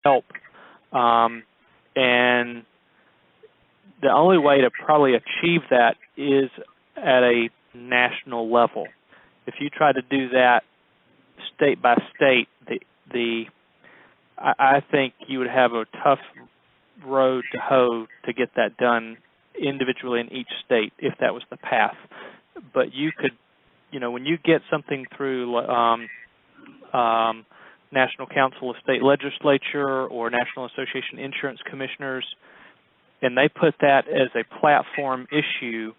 help. And the only way to probably achieve that is at a national level. If you try to do that state by state, I think you would have a tough road to hoe to get that done individually in each state if that was the path. But you could, when you get something through National Council of State Legislature or National Association of Insurance Commissioners, and they put that as a platform issue,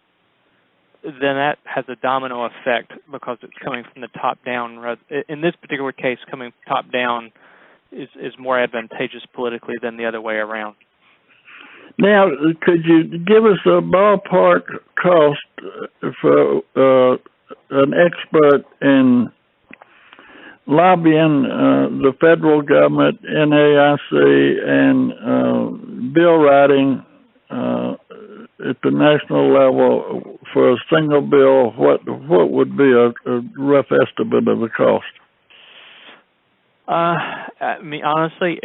then that has a domino effect because it's coming from the top down. In this particular case, coming top down is more advantageous politically than the other way around. Now, could you give us a ballpark cost for an expert in lobbying the federal government, NAIC, and bill writing at the national level for a single bill? What would be a rough estimate of the cost? I mean, honestly,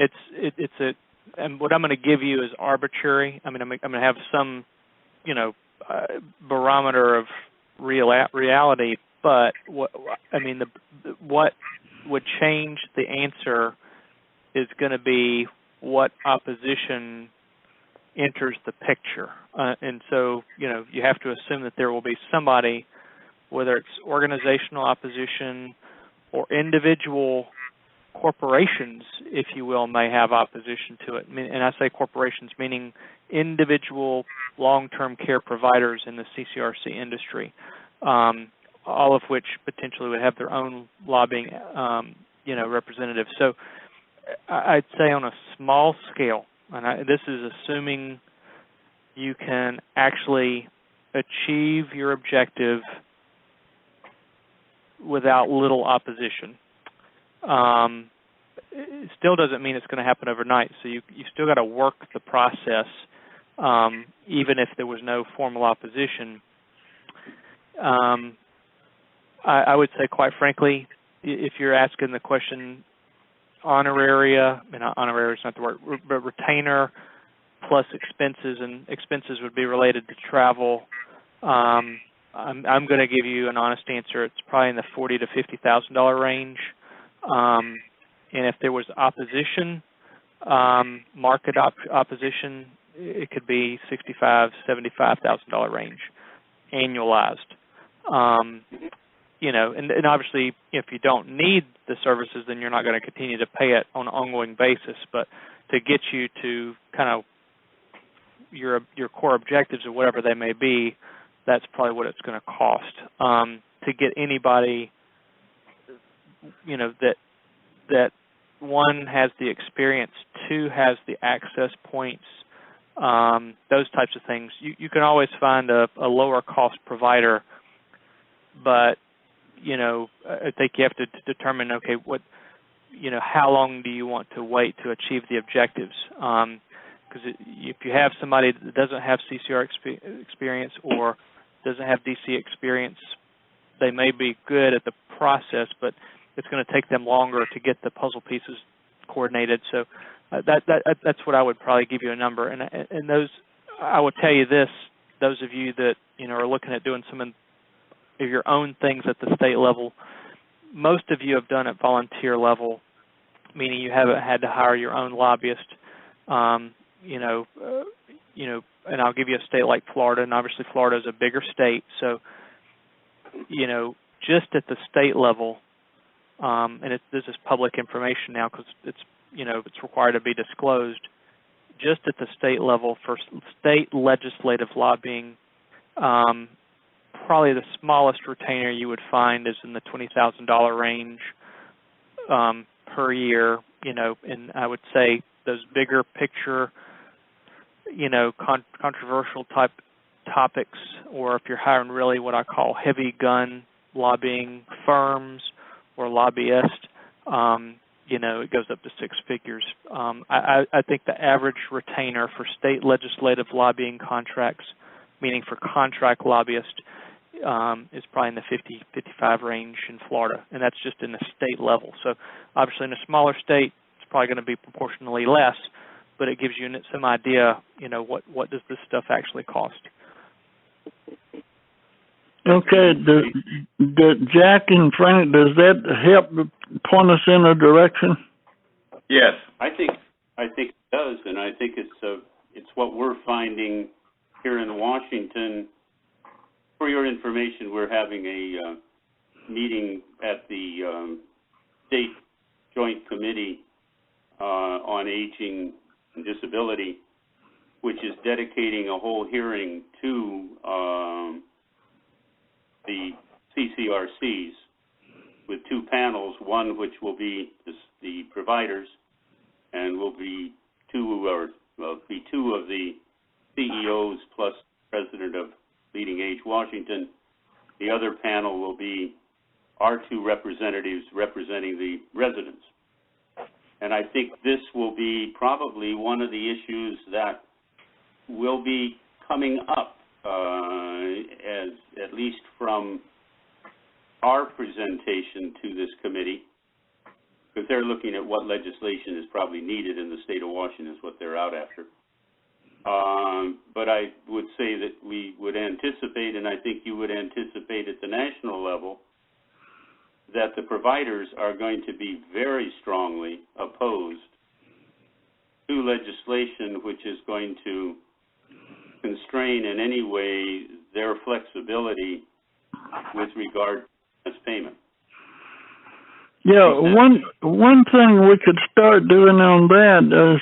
and what I'm going to give you is arbitrary. I mean, I'm going to have some, barometer of reality. But what would change the answer is going to be what opposition enters the picture, and so you have to assume that there will be somebody, whether it's organizational opposition or individual corporations, if you will, may have opposition to it. And I say corporations meaning individual long-term care providers in the CCRC industry, all of which potentially would have their own lobbying, representatives. So I'd say on a small scale, and this is assuming you can actually achieve your objective without little opposition. It still doesn't mean it's going to happen overnight. So you still got to work the process, even if there was no formal opposition. I would say, quite frankly, if you're asking the question, honoraria, and honoraria is not the word, but retainer plus expenses, and expenses would be related to travel. I'm going to give you an honest answer. It's probably in the $40,000 to $50,000 range. And if there was opposition, market opposition, it could be $65,000, $75,000 range, annualized. And obviously, if you don't need the services, then you're not going to continue to pay it on an ongoing basis. But to get you to kind of your core objectives or whatever they may be, that's probably what it's going to cost. To get anybody, that one has the experience, two has the access points, those types of things. You can always find a lower cost provider, but I think you have to determine, okay, how long do you want to wait to achieve the objectives? Because if you have somebody that doesn't have CCR experience or doesn't have DC experience, they may be good at the process, but it's going to take them longer to get the puzzle pieces coordinated. So that's what I would probably give you a number. And those, I will tell you this: those of you that are looking at doing some of your own things at the state level, most of you have done at volunteer level, meaning you haven't had to hire your own lobbyist. And I'll give you a state like Florida, and obviously Florida is a bigger state, so just at the state level. And this is public information now because it's required to be disclosed. Just at the state level for state legislative lobbying, probably the smallest retainer you would find is in the $20,000 range per year. And I would say those bigger picture, controversial type topics, or if you're hiring really what I call heavy gun lobbying firms or lobbyists, it goes up to six figures. I think the average retainer for state legislative lobbying contracts, meaning for contract lobbyists, is probably in the 50, 55 range in Florida, and that's just in the state level. So obviously in a smaller state, it's probably going to be proportionally less, but it gives you some idea, what does this stuff actually cost. Okay, Jack and Frank, does that help point us in a direction? Yes, I think it does, and I think it's what we're finding here in Washington. For your information, we're having a meeting at the State Joint Committee on Aging and Disability, which is dedicating a whole hearing to the CCRCs with two panels, one which will be the providers, and will be two of the CEOs plus president of Leading Age Washington. The other panel will be our two representatives representing the residents. And I think this will be probably one of the issues that will be coming up, as at least from our presentation to this committee, because they're looking at what legislation is probably needed in the state of Washington is what they're out after. But I would say that we would anticipate, and I think you would anticipate at the national level, that the providers are going to be very strongly opposed to legislation which is going to constrain in any way their flexibility with regard to this payment. Yeah, one thing we could start doing on that is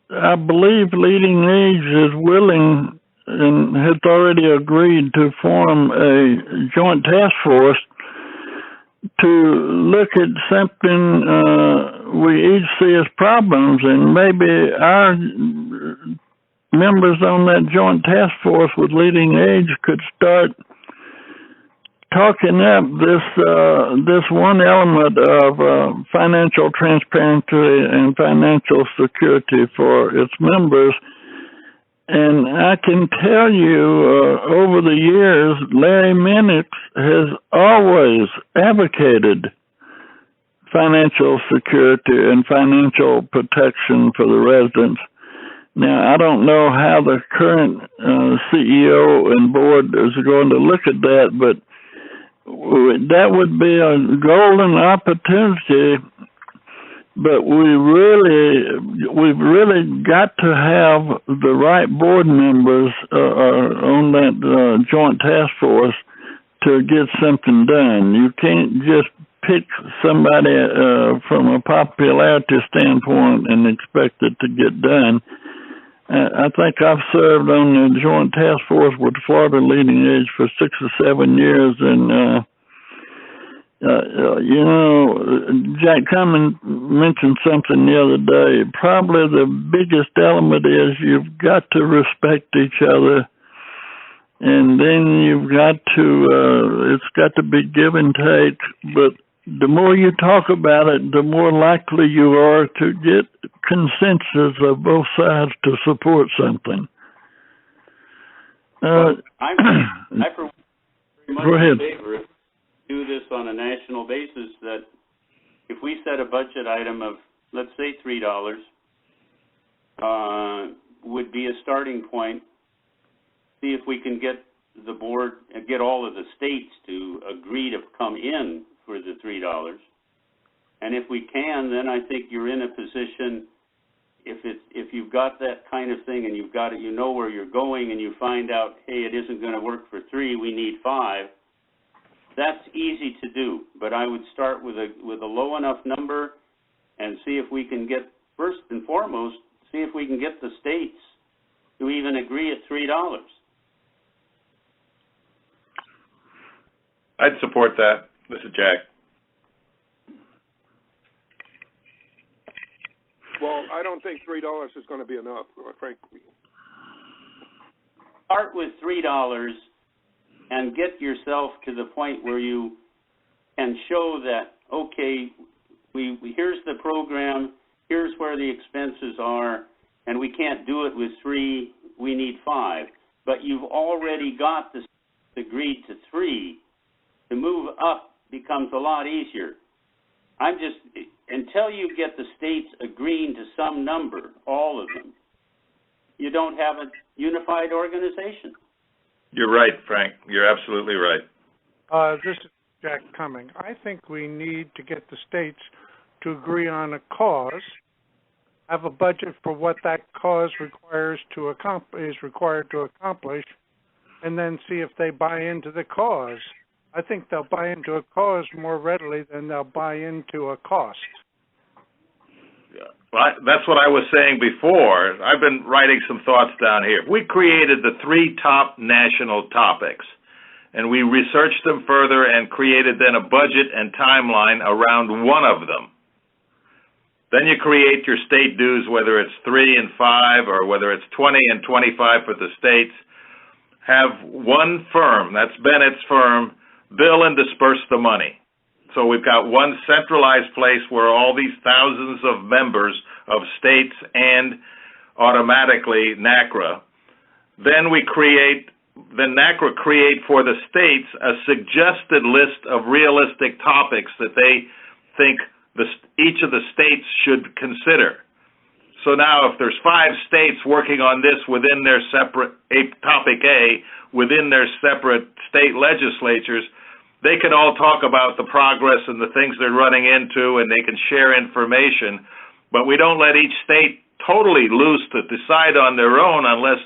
I believe Leading Age is willing and has already agreed to form a joint task force to look at something we each see as problems, and maybe our members on that joint task force with Leading Age could start talking up this one element of financial transparency and financial security for its members. And I can tell you, over the years, Larry Minix has always advocated financial security and financial protection for the residents. Now, I don't know how the current CEO and board is going to look at that, but that would be a golden opportunity. But we've really got to have the right board members on that joint task force to get something done. You can't just pick somebody from a popularity standpoint and expect it to get done. I think I've served on the joint task force with Florida Leading Age for 6 or 7 years, and Jack Cummins mentioned something the other day. Probably the biggest element is you've got to respect each other, and then you've got to, it's got to be give and take, but the more you talk about it, the more likely you are to get consensus of both sides to support something. I for one, very much go ahead. In favor of do this on a national basis, that if we set a budget item of, let's say, $3, would be a starting point. See if we can get the board, get all of the states to agree to come in for the $3. And if we can, then I think you're in a position, if you've got that kind of thing and you've got it, you know where you're going, and you find out, hey, it isn't going to work for 3, we need 5. That's easy to do, but I would start with a low enough number and see if we can get, first and foremost, see if we can get the states to even agree at $3. I'd support that. This is Jack. Well, I don't think $3 is going to be enough, frankly. Start with $3 and get yourself to the point where you can show that, okay, here's the program, here's where the expenses are, and we can't do it with 3, we need 5. But you've already got the agreed to 3. To move up becomes a lot easier. I'm just, until you get the states agreeing to some number, all of them, you don't have a unified organization. You're right, Frank. You're absolutely right. This is Jack Cumming. I think we need to get the states to agree on a cause, have a budget for what that cause is required to accomplish, and then see if they buy into the cause. I think they'll buy into a cause more readily than they'll buy into a cost. Well, that's what I was saying before. I've been writing some thoughts down here. We created the 3 top national topics, and we researched them further and created then a budget and timeline around one of them. Then you create your state dues, whether it's 3 and 5 or whether it's 20 and 25 for the states. Have one firm, that's Bennett's firm, bill and disperse the money. So we've got one centralized place where all these thousands of members of states and automatically NaCCRA. Then NaCCRA create for the states a suggested list of realistic topics that they think each of the states should consider. So now if there's 5 states working on this within their separate topic A, within their separate state legislatures, they can all talk about the progress and the things they're running into, and they can share information, but we don't let each state totally loose to decide on their own unless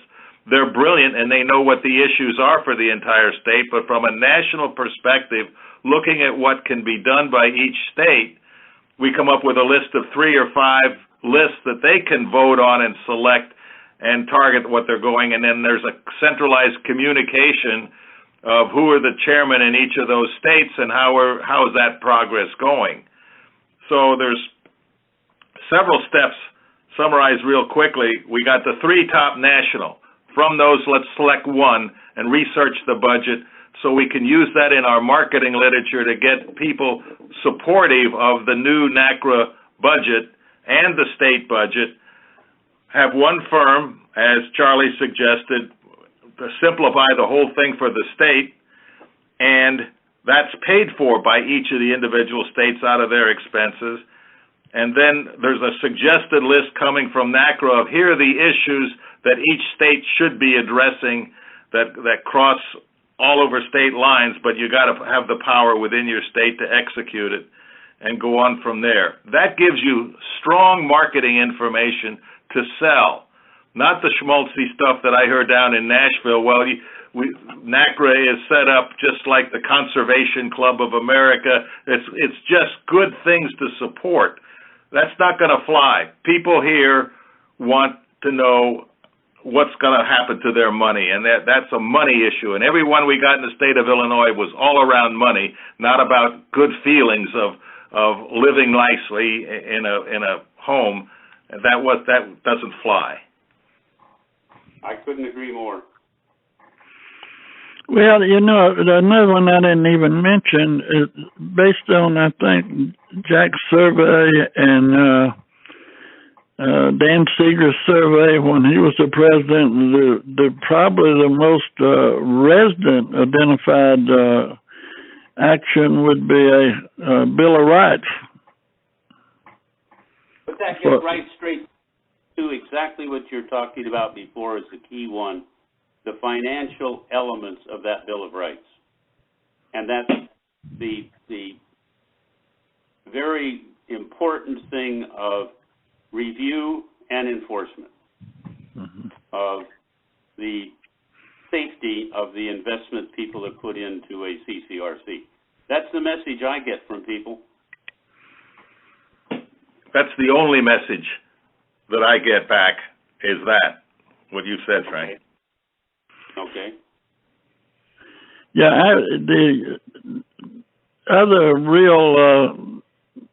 they're brilliant and they know what the issues are for the entire state. But from a national perspective, looking at what can be done by each state, we come up with a list of 3 or 5 lists that they can vote on and select and target what they're going, and then there's a centralized communication of who are the chairmen in each of those states and how is that progress going. So there's several steps. Summarized real quickly, we got the 3 top national. From those, let's select one and research the budget so we can use that in our marketing literature to get people supportive of the new NaCCRA budget and the state budget. Have one firm, as Charlie suggested, to simplify the whole thing for the state, and that's paid for by each of the individual states out of their expenses. And then there's a suggested list coming from NaCCRA of here are the issues that each state should be addressing that cross all over state lines, but you got to have the power within your state to execute it and go on from there. That gives you strong marketing information to sell. Not the schmaltzy stuff that I heard down in Nashville. Well, NaCCRA is set up just like the Conservation Club of America. It's just good things to support. That's not going to fly. People here want to know what's going to happen to their money, and that's a money issue. And every one we got in the state of Illinois was all around money, not about good feelings of living nicely in a home. That doesn't fly. I couldn't agree more. Well, another one I didn't even mention is based on, I think, Jack's survey and Dan Seeger's survey when he was the president. Probably the most resident identified action would be a Bill of Rights. But that gets right straight to exactly what you're talking about before is the key one, the financial elements of that Bill of Rights. And that's the very important thing of review and enforcement of the safety of the investment people have put into a CCRC. That's the message I get from people. That's the only message that I get back is that, what you said, Frank. Okay. Yeah, the other real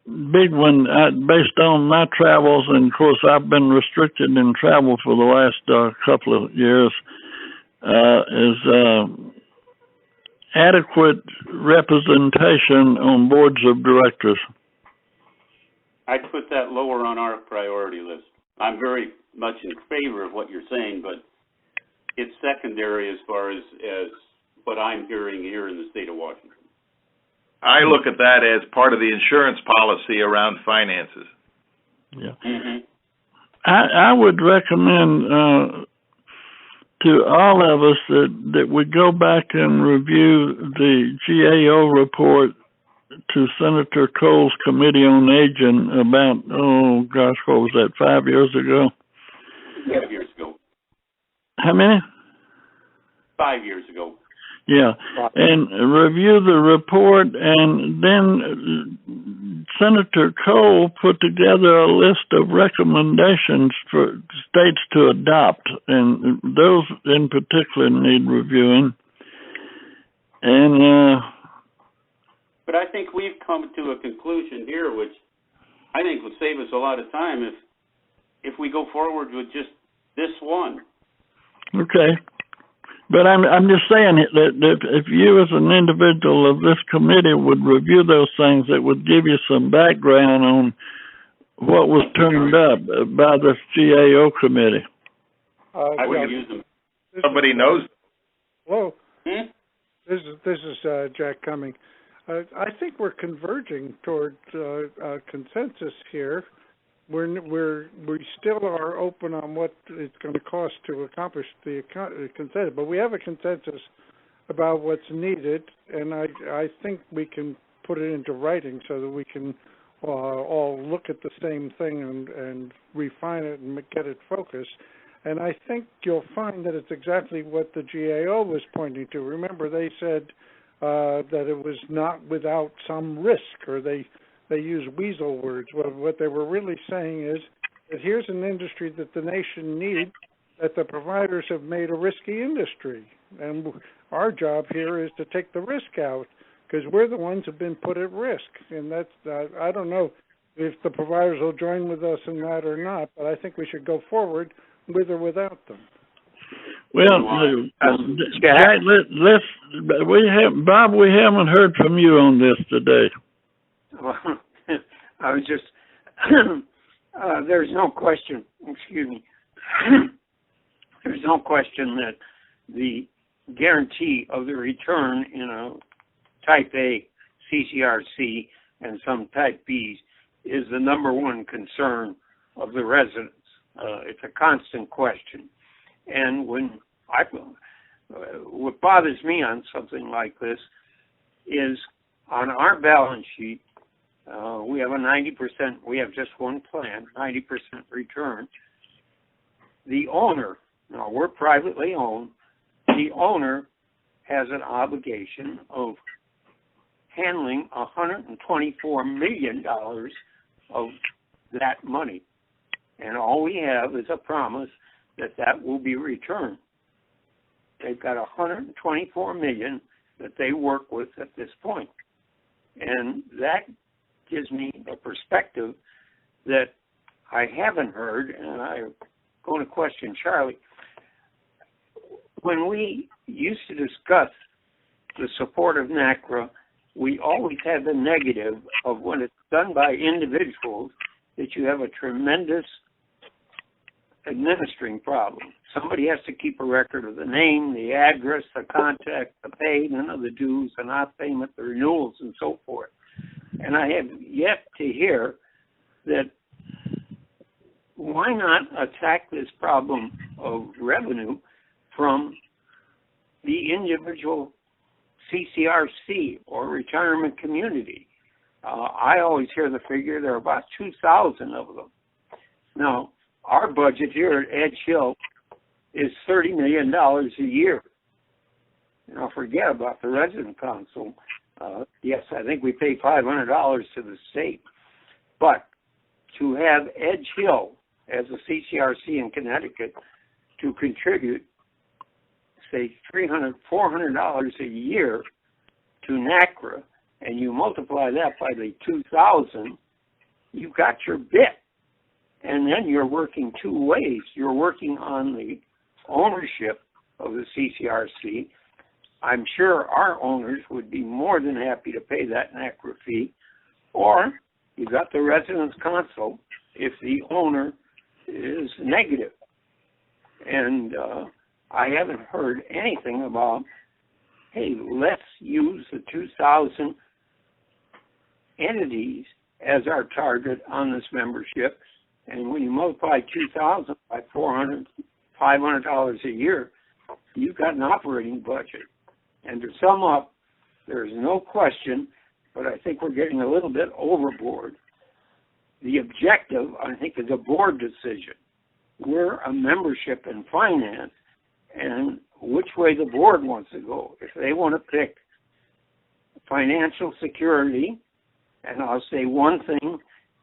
big one, based on my travels, and of course I've been restricted in travel for the last couple of years, is adequate representation on boards of directors. I'd put that lower on our priority list. I'm very much in favor of what you're saying, but it's secondary as far as what I'm hearing here in the state of Washington. I look at that as part of the insurance policy around finances. Yeah. Mm-hmm. I would recommend to all of us that we go back and review the GAO report to Senator Cole's Committee on Aging about, what was that, 5 years ago? 5 years ago. How many? 5 years ago. Yeah, and review the report, and then Senator Cole put together a list of recommendations for states to adopt, and those in particular need reviewing. And but I think we've come to a conclusion here, which I think would save us a lot of time if we go forward with just this one. Okay. But I'm just saying that if you as an individual of this committee would review those things, it would give you some background on what was turned up by this GAO committee. I would use them. Somebody knows. Hello. Hmm? This is Jack Cumming. I think we're converging toward consensus here. We still are open on what it's going to cost to accomplish the consensus, but we have a consensus about what's needed, and I think we can put it into writing so that we can all look at the same thing and refine it and get it focused. And I think you'll find that it's exactly what the GAO was pointing to. Remember, they said that it was not without some risk, or they use weasel words. What they were really saying is that here's an industry that the nation needs, that the providers have made a risky industry. And our job here is to take the risk out, because we're the ones who've been put at risk. And that's, I don't know if the providers will join with us in that or not, but I think we should go forward with or without them. Well, Jack, Bob, we haven't heard from you on this today. Well, I was just, there's no question, excuse me, there's no question that the guarantee of the return in a Type A CCRC and some Type Bs is the number one concern of the residents. It's a constant question. And what bothers me on something like this is on our balance sheet, we have a 90%, we have just one plan, 90% return. The owner, now we're privately owned, the owner has an obligation of handling $124 million of that money. And all we have is a promise that that will be returned. They've got $124 million that they work with at this point. And that gives me a perspective that I haven't heard, and I'm going to question Charlie. When we used to discuss the support of NaCCRA, we always had the negative of when it's done by individuals, that you have a tremendous administering problem. Somebody has to keep a record of the name, the address, the contact, the payment of the dues, the not payment, the renewals, and so forth. And I have yet to hear that why not attack this problem of revenue from the individual CCRC or retirement community? I always hear the figure there are about 2,000 of them. Now, our budget here at Edge Hill is $30 million a year. Now, forget about the resident council. Yes, I think we pay $500 to the state. But to have Edge Hill as a CCRC in Connecticut to contribute, say, $300, $400 a year to NaCCRA, and you multiply that by the 2,000, you've got your bit. And then you're working two ways. You're working on the ownership of the CCRC. I'm sure our owners would be more than happy to pay that NaCCRA fee. Or you got the residence council if the owner is negative. And I haven't heard anything about, hey, let's use the 2,000 entities as our target on this membership. And when you multiply 2,000 by $400, $500 a year, you've got an operating budget. And to sum up, there's no question, but I think we're getting a little bit overboard. The objective, I think, is a board decision. We're a membership in finance, and which way the board wants to go. If they want to pick financial security, and I'll say one thing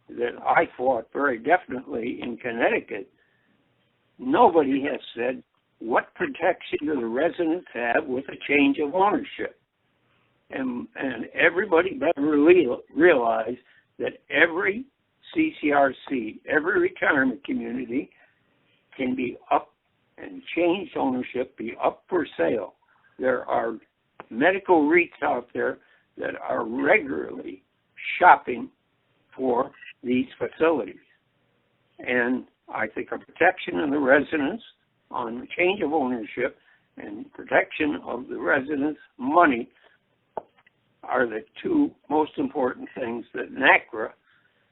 that I fought very definitely in Connecticut, nobody has said what protection do the residents have with a change of ownership. And everybody better realize that every CCRC, every retirement community can be up and change ownership, be up for sale. There are medical REITs out there that are regularly shopping for these facilities. And I think a protection of the residents on the change of ownership and protection of the residents' money are the two most important things that NaCCRA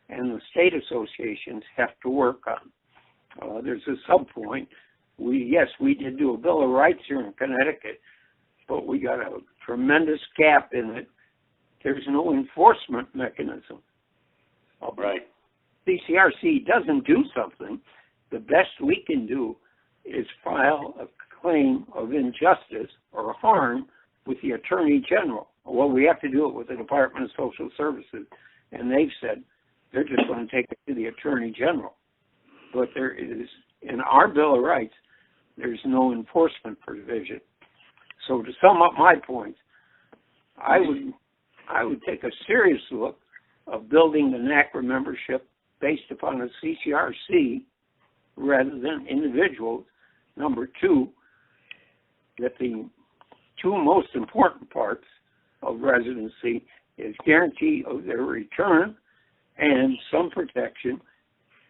and the state associations have to work on. There's a sub-point. We did do a Bill of Rights here in Connecticut, but we got a tremendous gap in it. There's no enforcement mechanism. Right. CCRC doesn't do something. The best we can do is file a claim of injustice or harm with the Attorney General. Well, we have to do it with the Department of Social Services, and they've said they're just going to take it to the Attorney General. But there is, in our Bill of Rights, there's no enforcement provision. So to sum up my points, I would take a serious look of building the NaCCRA membership based upon a CCRC rather than individuals. Number two, that the two most important parts of residency is guarantee of their return and some protection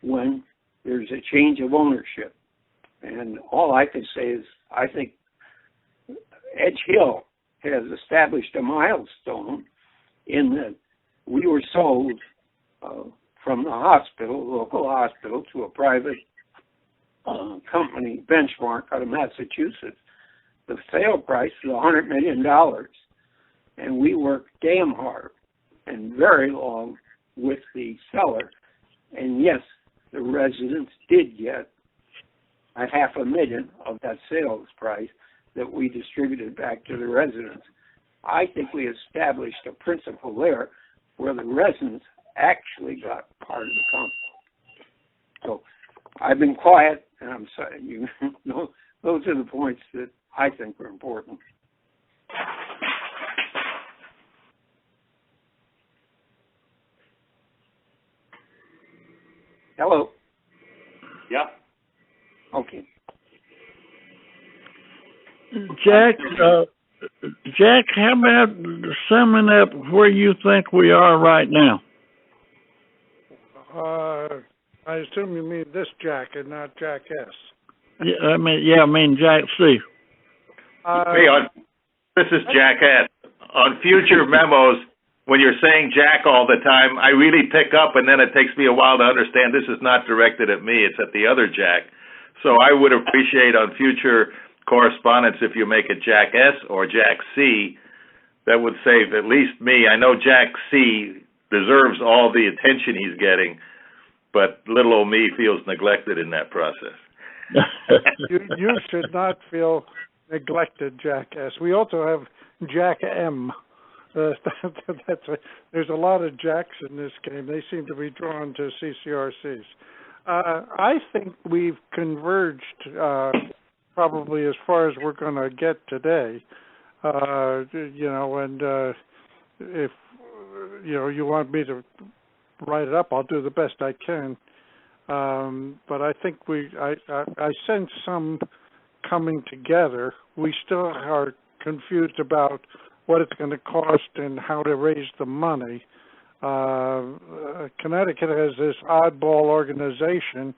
when there's a change of ownership. And all I can say is I think Edge Hill has established a milestone in that we were sold from the hospital, local hospital, to a private company, Benchmark, out of Massachusetts. The sale price was $100 million, and we worked damn hard and very long with the seller. And yes, the residents did get $500,000 of that sales price that we distributed back to the residents. I think we established a principle there where the residents actually got part of the company. So I've been quiet, and I'm sorry. You know, those are the points that I think are important. Hello? Yeah. Okay. Jack, how about summing up where you think we are right now? I assume you mean this Jack and not Jack S. Yeah, I mean Jack C. This is Jack S. On future memos, when you're saying Jack all the time, I really pick up, and then it takes me a while to understand this is not directed at me, it's at the other Jack. So I would appreciate on future correspondence if you make it Jack S. or Jack C. That would save at least me. I know Jack C. deserves all the attention he's getting, but little old me feels neglected in that process. You should not feel neglected, Jack S. We also have Jack M. There's a lot of Jacks in this game. They seem to be drawn to CCRCs. I think we've converged probably as far as we're going to get today. And if you want me to write it up, I'll do the best I can. But I think I sense some coming together. We still are confused about what it's going to cost and how to raise the money. Connecticut has this oddball organization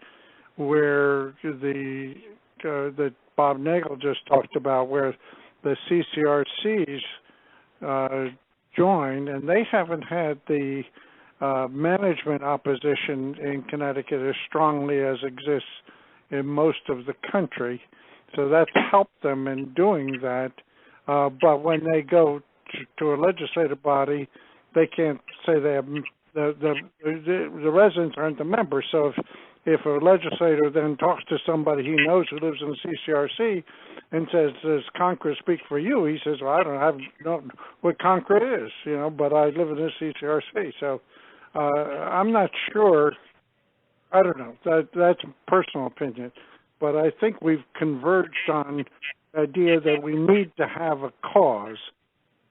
where that Bob Nagel just talked about, where the CCRCs join, and they haven't had the management opposition in Connecticut as strongly as exists in most of the country. So that's helped them in doing that. But when they go to a legislative body, they can't say they have the residents aren't the members. So if a legislator then talks to somebody he knows who lives in the CCRC and says, "Does Concord speak for you?" He says, "Well, I don't know what Concord is, but I live in the CCRC." So I'm not sure. I don't know. That's a personal opinion, but I think we've converged on the idea that we need to have a cause,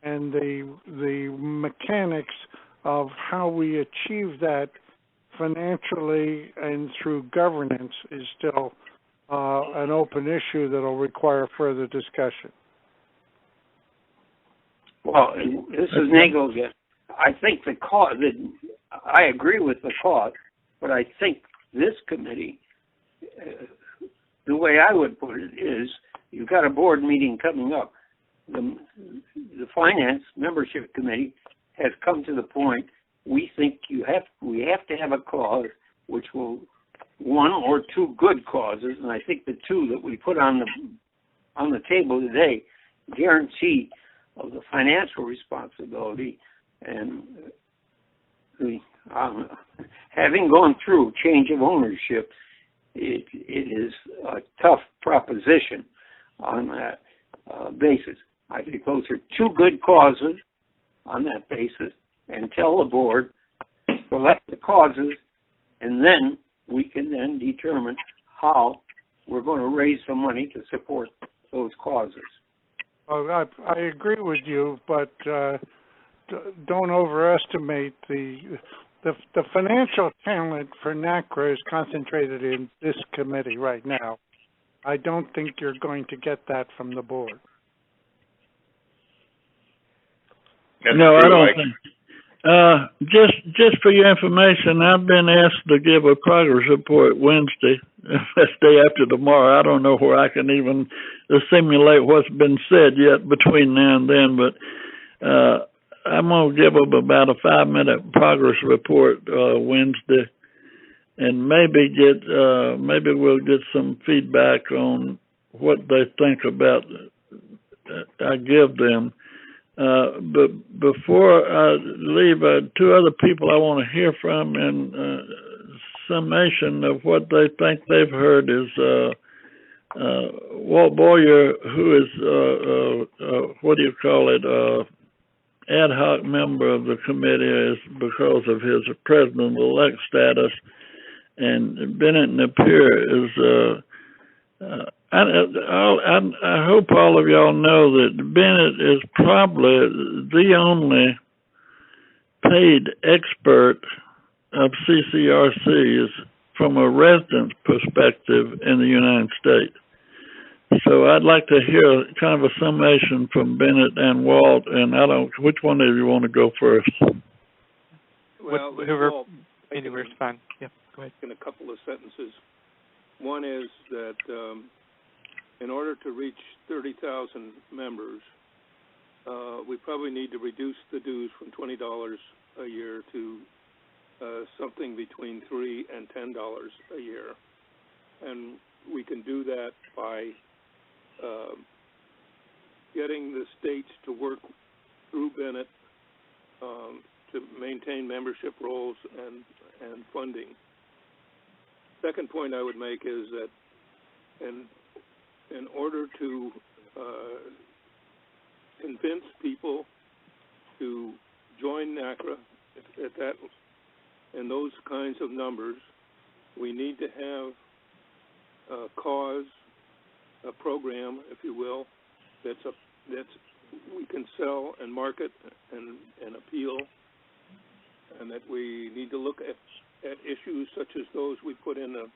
and the mechanics of how we achieve that financially and through governance is still an open issue that will require further discussion. Well, this is Nagel again. I think the cause, I agree with the cause, but I think this committee, the way I would put it is, you've got a board meeting coming up. The finance membership committee has come to the point we think we have to have a cause which will, one or two good causes, and I think the two that we put on the table today guarantee of the financial responsibility. And having gone through change of ownership, it is a tough proposition on that basis. I think those are two good causes on that basis, and tell the board, select the causes, and then we can then determine how we're going to raise some money to support those causes. Well, I agree with you, but don't overestimate the financial talent for NaCCRA is concentrated in this committee right now. I don't think you're going to get that from the board. No, I don't think. Just for your information, I've been asked to give a progress report Wednesday, that's day after tomorrow. I don't know where I can even assimilate what's been said yet between now and then, but I'm going to give them about a 5-minute progress report Wednesday, and maybe we'll get some feedback on what they think about I give them. But before I leave, two other people I want to hear from, and summation of what they think they've heard is Walt Boyer, who is ad hoc member of the committee, is because of his president-elect status, and Bennett Napier is. I hope all of y'all know that Bennett is probably the only paid expert of CCRCs from a resident's perspective in the United States. So I'd like to hear kind of a summation from Bennett and Walt, and which one of you want to go first? Well, Anywhere's fine. Yeah, go ahead. In a couple of sentences. One is that in order to reach 30,000 members, we probably need to reduce the dues from $20 a year to something between $3 and $10 a year. And we can do that by getting the states to work through Bennett to maintain membership rolls and funding. Second point I would make is that in order to convince people to join NaCCRA at that in those kinds of numbers, we need to have a cause, a program, if you will, that's we can sell and market and appeal, and that we need to look at issues such as those we put in the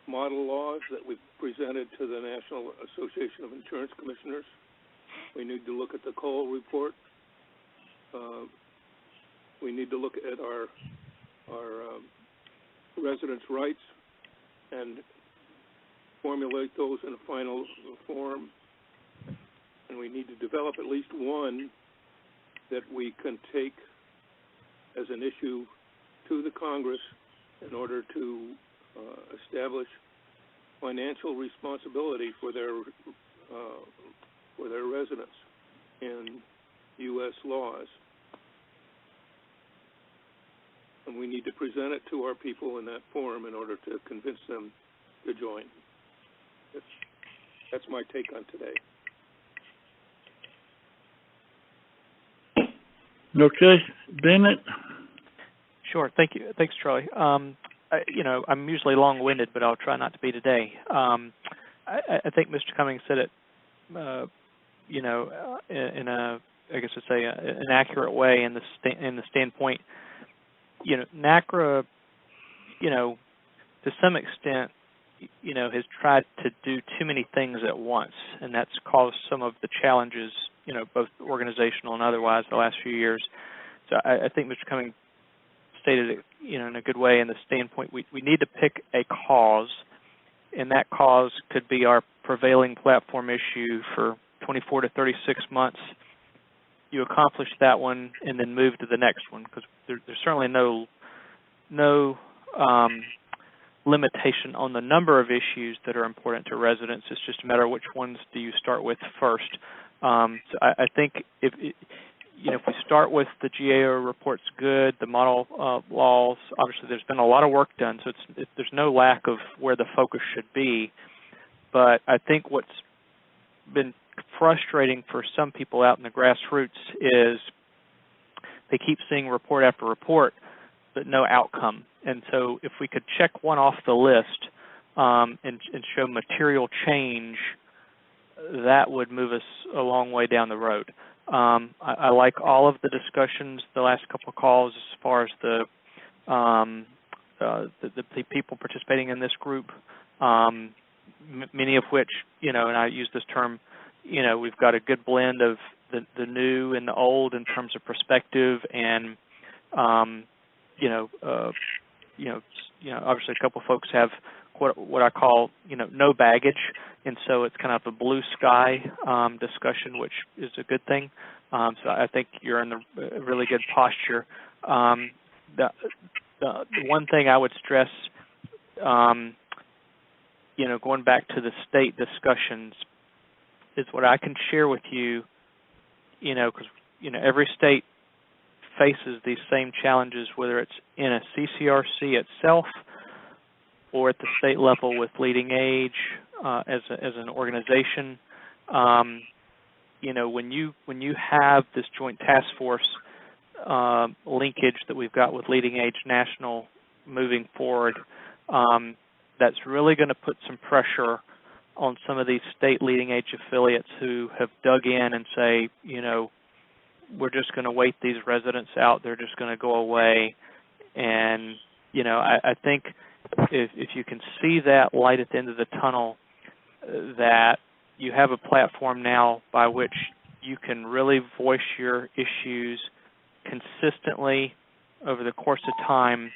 model laws that we presented to the National Association of Insurance Commissioners. We need to look at the Cole report. We need to look at our residents' rights and formulate those in a final form. And we need to develop at least one that we can take as an issue to the Congress in order to establish financial responsibility for their residents in U.S. laws. And we need to present it to our people in that forum in order to convince them to join. That's my take on today. Okay, Bennett? Sure. Thank you. Thanks, Charlie. I'm usually long-winded, but I'll try not to be today. I think Mr. Cummings said it, in a, I guess I'd say, an accurate way in the standpoint. NaCCRA, to some extent, has tried to do too many things at once, and that's caused some of the challenges, both organizational and otherwise, the last few years. So I think Mr. Cummings stated it, in a good way in the standpoint we need to pick a cause, and that cause could be our prevailing platform issue for 24 to 36 months. You accomplish that one and then move to the next one, because there's certainly no limitation on the number of issues that are important to residents. It's just a matter of which ones do you start with first. So I think if we start with the GAO report's good, the model laws, obviously there's been a lot of work done, so there's no lack of where the focus should be. But I think what's been frustrating for some people out in the grassroots is they keep seeing report after report, but no outcome. And so if we could check one off the list and show material change, that would move us a long way down the road. I like all of the discussions, the last couple of calls, as far as the people participating in this group, many of which, and I use this term, we've got a good blend of the new and the old in terms of perspective, and obviously a couple of folks have what I call, no baggage, and so it's kind of a blue sky discussion, which is a good thing. So I think you're in a really good posture. The one thing I would stress, going back to the state discussions, is what I can share with you, because, every state faces these same challenges, whether it's in a CCRC itself or at the state level with Leading Age as an organization. When you have this joint task force linkage that we've got with Leading Age National moving forward, that's really going to put some pressure on some of these state Leading Age affiliates who have dug in and say, we're just going to wait these residents out. They're just going to go away. And, I think if you can see that light at the end of the tunnel, that you have a platform now by which you can really voice your issues consistently over the course of time,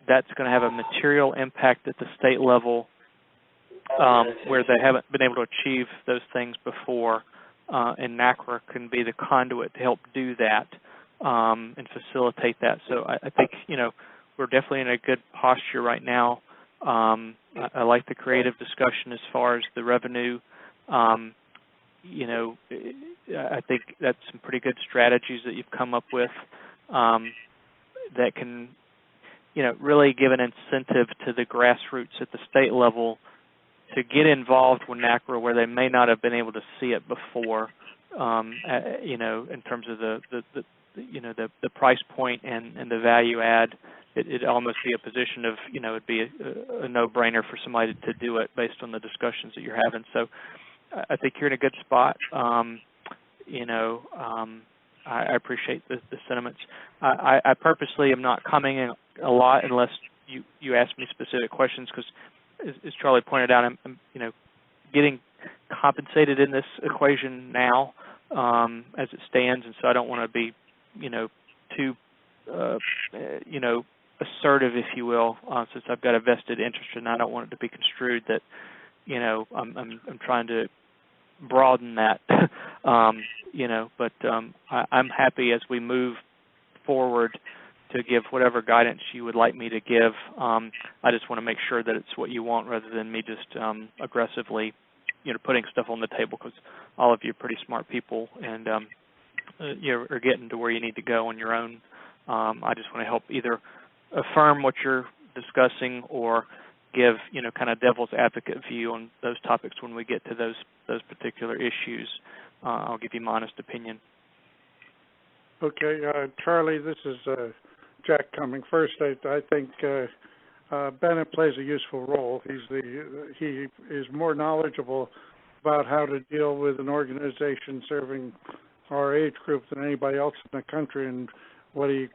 that's going to have a material impact at the state level where they haven't been able to achieve those things before. And NaCCRA can be the conduit to help do that and facilitate that. So I think, we're definitely in a good posture right now. I like the creative discussion as far as the revenue. I think that's some pretty good strategies that you've come up with that can, really give an incentive to the grassroots at the state level to get involved with NaCCRA where they may not have been able to see it before, in terms of the price point and the value add. It'd almost be a position of, it'd be a no-brainer for somebody to do it based on the discussions that you're having. So I think you're in a good spot. I appreciate the sentiments. I purposely am not commenting a lot unless you ask me specific questions, because as Charlie pointed out, I'm getting compensated in this equation now as it stands, and so I don't want to be, too, assertive, if you will, since I've got a vested interest, and I don't want it to be construed that, I'm trying to, broaden that, but I'm happy as we move forward to give whatever guidance you would like me to give. I just want to make sure that it's what you want rather than me just aggressively, putting stuff on the table, because all of you are pretty smart people and you're getting to where you need to go on your own. I just want to help either affirm what you're discussing or give, kind of devil's advocate view on those topics when we get to those particular issues. I'll give you my honest opinion. Okay, Charlie, this is Jack Cumming. First, I think Bennett plays a useful role. He is more knowledgeable about how to deal with an organization serving our age group than anybody else in the country, and what he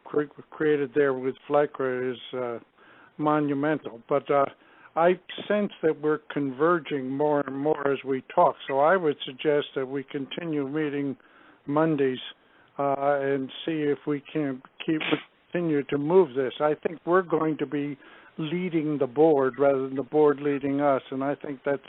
created there with FLECRA is monumental. But I sense that we're converging more and more as we talk, so I would suggest that we continue meeting Mondays and see if we can continue to move this. I think we're going to be leading the board rather than the board leading us, and I think that's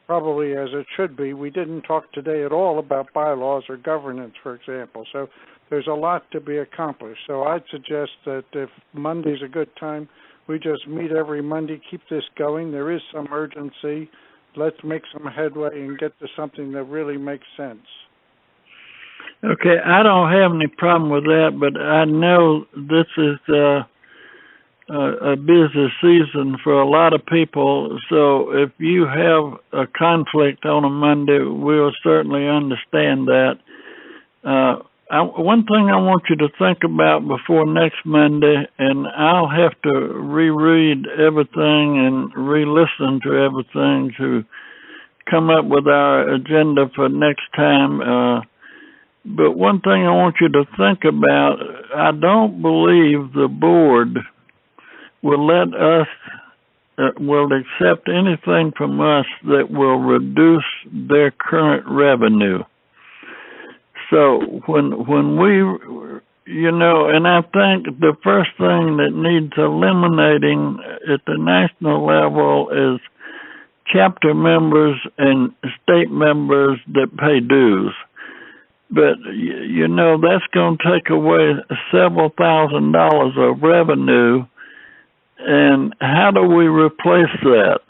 probably as it should be. We didn't talk today at all about bylaws or governance, for example, so there's a lot to be accomplished. So I'd suggest that if Monday's a good time, we just meet every Monday, keep this going. There is some urgency. Let's make some headway and get to something that really makes sense. Okay, I don't have any problem with that, but I know this is a busy season for a lot of people, so if you have a conflict on a Monday, we'll certainly understand that. One thing I want you to think about before next Monday, and I'll have to reread everything and re-listen to everything to come up with our agenda for next time. But one thing I want you to think about, I don't believe the board will let us, will accept anything from us that will reduce their current revenue. So when we, and I think the first thing that needs eliminating at the national level is chapter members and state members that pay dues. But, that's going to take away several $1,000s of revenue. And how do we replace that?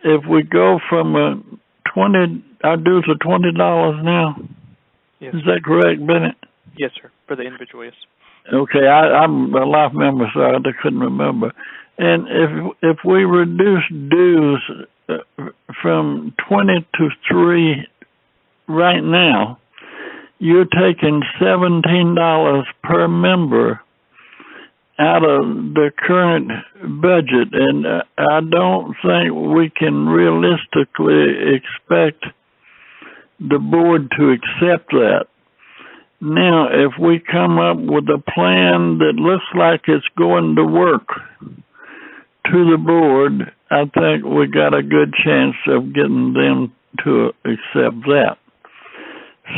If we go from our dues are $20 now? Yes. Is that correct, Bennett? Yes, sir, for the individual, yes. Okay, I'm a life member, so I couldn't remember. And if we reduce dues from 20 to 3 right now, you're taking $17 per member out of the current budget, and I don't think we can realistically expect the board to accept that. Now, if we come up with a plan that looks like it's going to work to the board, I think we got a good chance of getting them to accept that.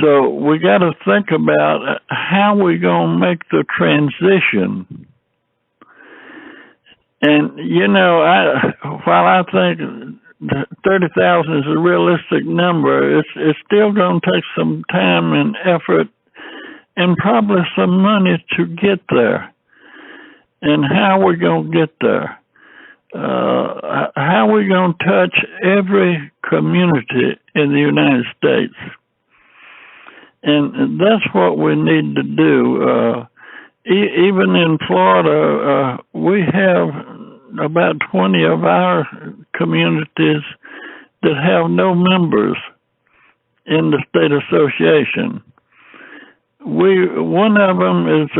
So we got to think about how we're going to make the transition. And, while I think 30,000 is a realistic number, it's still going to take some time and effort and probably some money to get there. And how we're going to get there. How we're going to touch every community in the United States. And that's what we need to do. Even in Florida, we have about 20 of our communities that have no members in the state association. One of them is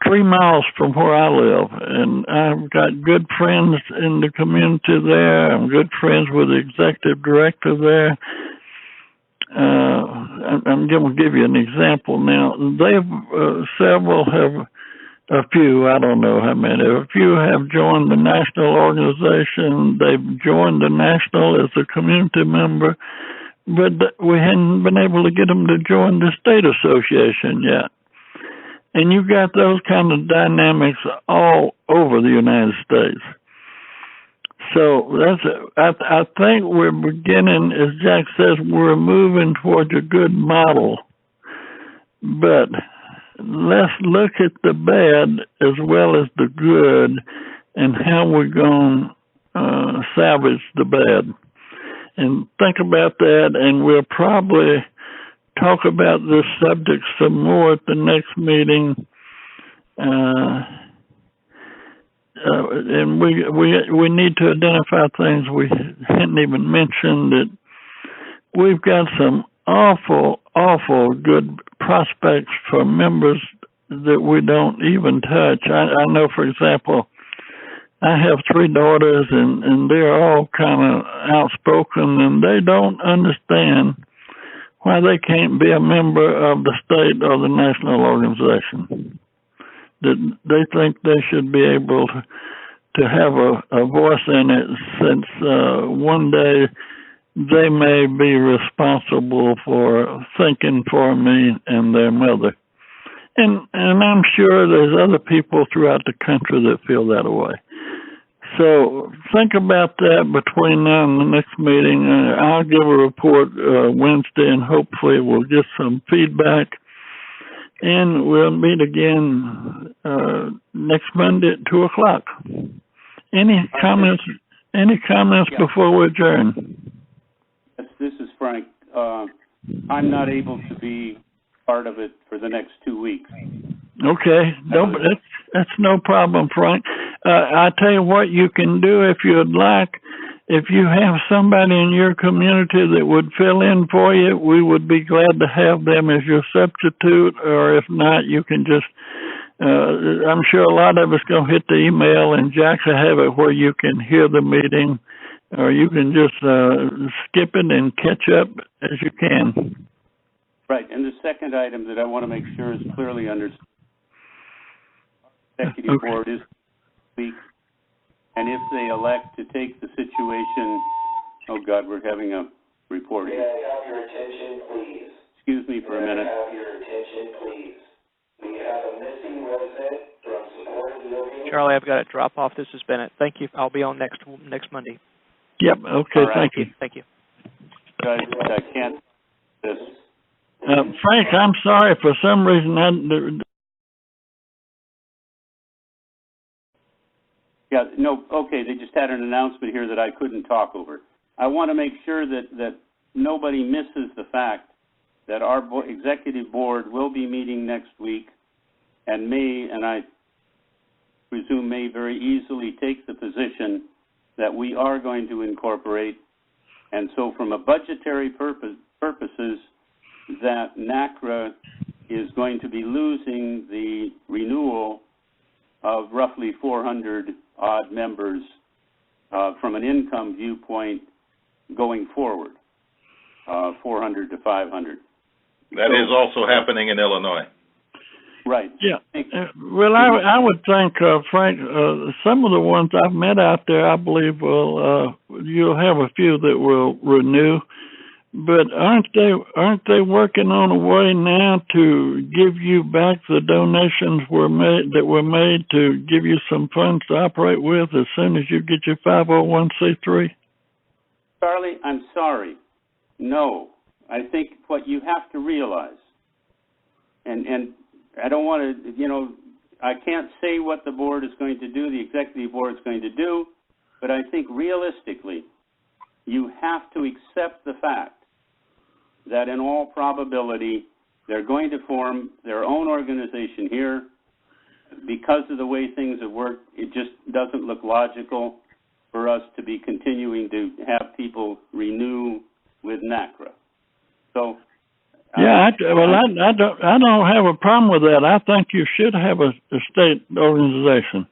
3 miles from where I live, and I've got good friends in the community there. I'm good friends with the executive director there. I'm going to give you an example now. Several have, a few, I don't know how many, a few have joined the national organization. They've joined the national as a community member, but we hadn't been able to get them to join the state association yet. And you've got those kind of dynamics all over the United States. So I think we're beginning, as Jack says, we're moving towards a good model. But let's look at the bad as well as the good and how we're going to salvage the bad. And think about that, and we'll probably talk about this subject some more at the next meeting. And we need to identify things we hadn't even mentioned. That we've got some awful good prospects for members that we don't even touch. I know, for example, I have 3 daughters, and they're all kind of outspoken, and they don't understand why they can't be a member of the state or the national organization. That they think they should be able to have a voice in it, since one day they may be responsible for thinking for me and their mother. And I'm sure there's other people throughout the country that feel that way. So think about that between now and the next meeting. I'll give a report Wednesday, and hopefully we'll get some feedback. And we'll meet again next Monday at 2 o'clock. Any comments? Any comments before we adjourn? Yes, this is Frank. I'm not able to be part of it for the next 2 weeks. Okay, that's no problem, Frank. I tell you what you can do if you'd like. If you have somebody in your community that would fill in for you, we would be glad to have them as your substitute. Or if not, you can just, I'm sure a lot of us going to hit the email, and Jack will have it where you can hear the meeting, or you can just skip it and catch up as you can. Right, and the second item that I want to make sure is clearly understood. Executive Board is week, and if they elect to take the situation, oh God, we're having a report here. May I have your attention, please? Excuse me for a minute. May I have your attention, please? We have a missing resident from supported living. Charlie, I've got to drop off. This is Bennett. Thank you. I'll be on next Monday. Yep. Okay. Right. Thank you. Thank you. Guys, I can't this. Frank, I'm sorry. For some reason, Yeah, no, okay, they just had an announcement here that I couldn't talk over. I want to make sure that nobody misses the fact that our executive board will be meeting next week and may, and I presume may very easily take the position that we are going to incorporate. And so from a budgetary purposes, that NaCCRA is going to be losing the renewal of roughly 400 odd members from an income viewpoint going forward, 400 to 500. That is also happening in Illinois. Right. Yeah. Well, I would think, Frank, some of the ones I've met out there, I believe you'll have a few that will renew. But aren't they working on a way now to give you back the donations that were made to give you some funds to operate with as soon as you get your 501c3? Charlie, I'm sorry. No. I think what you have to realize, and I don't want to, I can't say what the board is going to do, the executive board is going to do, but I think realistically, you have to accept the fact that in all probability, they're going to form their own organization here. Because of the way things have worked, it just doesn't look logical for us to be continuing to have people renew with NaCCRA. So, yeah, I don't have a problem with that. I think you should have a state organization.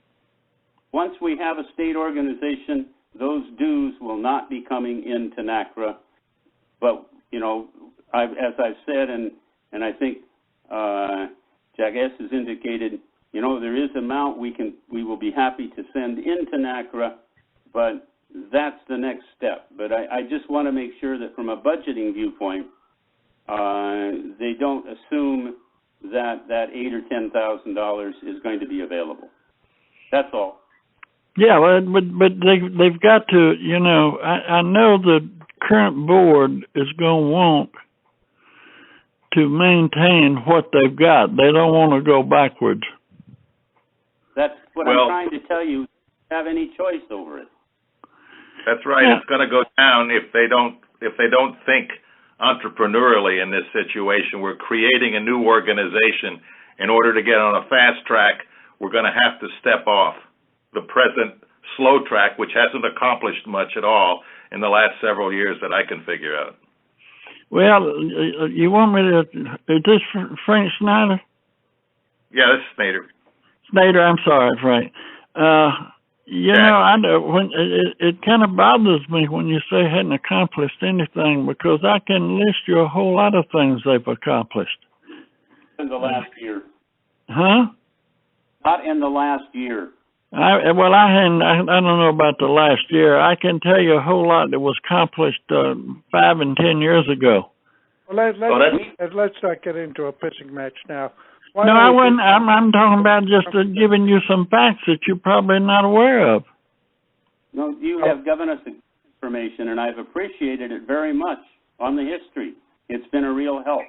Once we have a state organization, those dues will not be coming into NaCCRA. But as I've said, and I think Jack S. has indicated, there is an amount we will be happy to send into NaCCRA, but that's the next step. But I just want to make sure that from a budgeting viewpoint, they don't assume that $8,000 or $10,000 is going to be available. That's all. Yeah, but they've got to, you know, I know the current board is going to want to maintain what they've got. They don't want to go backwards. That's what I'm trying to tell you. Have any choice over it? That's right. Yeah. It's going to go down if they don't think entrepreneurially in this situation. We're creating a new organization. In order to get on a fast track, we're going to have to step off the present slow track, which hasn't accomplished much at all in the last several years that I can figure out. Well, you want me to, is this Frank Snyder? Yeah, this is Snyder. Snyder, I'm sorry, Frank. You know, I know when it kind of bothers me when you say hadn't accomplished anything, because I can list you a whole lot of things they've accomplished. In the last year. Huh? Not in the last year. I don't know about the last year. I can tell you a whole lot that was accomplished 5 and 10 years ago. Well, let's not get into a pissing match now. I'm talking about just giving you some facts that you're probably not aware of. No, you have given us information, and I've appreciated it very much on the history. It's been a real help.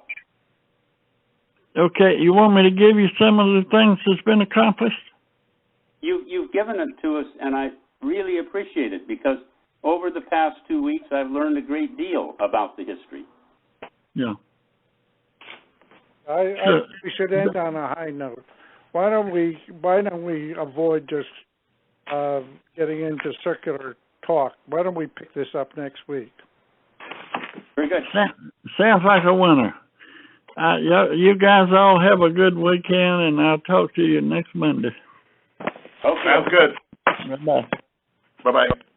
Okay, you want me to give you some of the things that's been accomplished? You've given it to us, and I really appreciate it, because over the past 2 weeks, I've learned a great deal about the history. Yeah. We should end on a high note. Why don't we avoid just getting into circular talk? Why don't we pick this up next week? Very good. Sounds like a winner. You guys all have a good weekend, and I'll talk to you next Monday. Okay. Sounds good. Bye-bye. Bye-bye.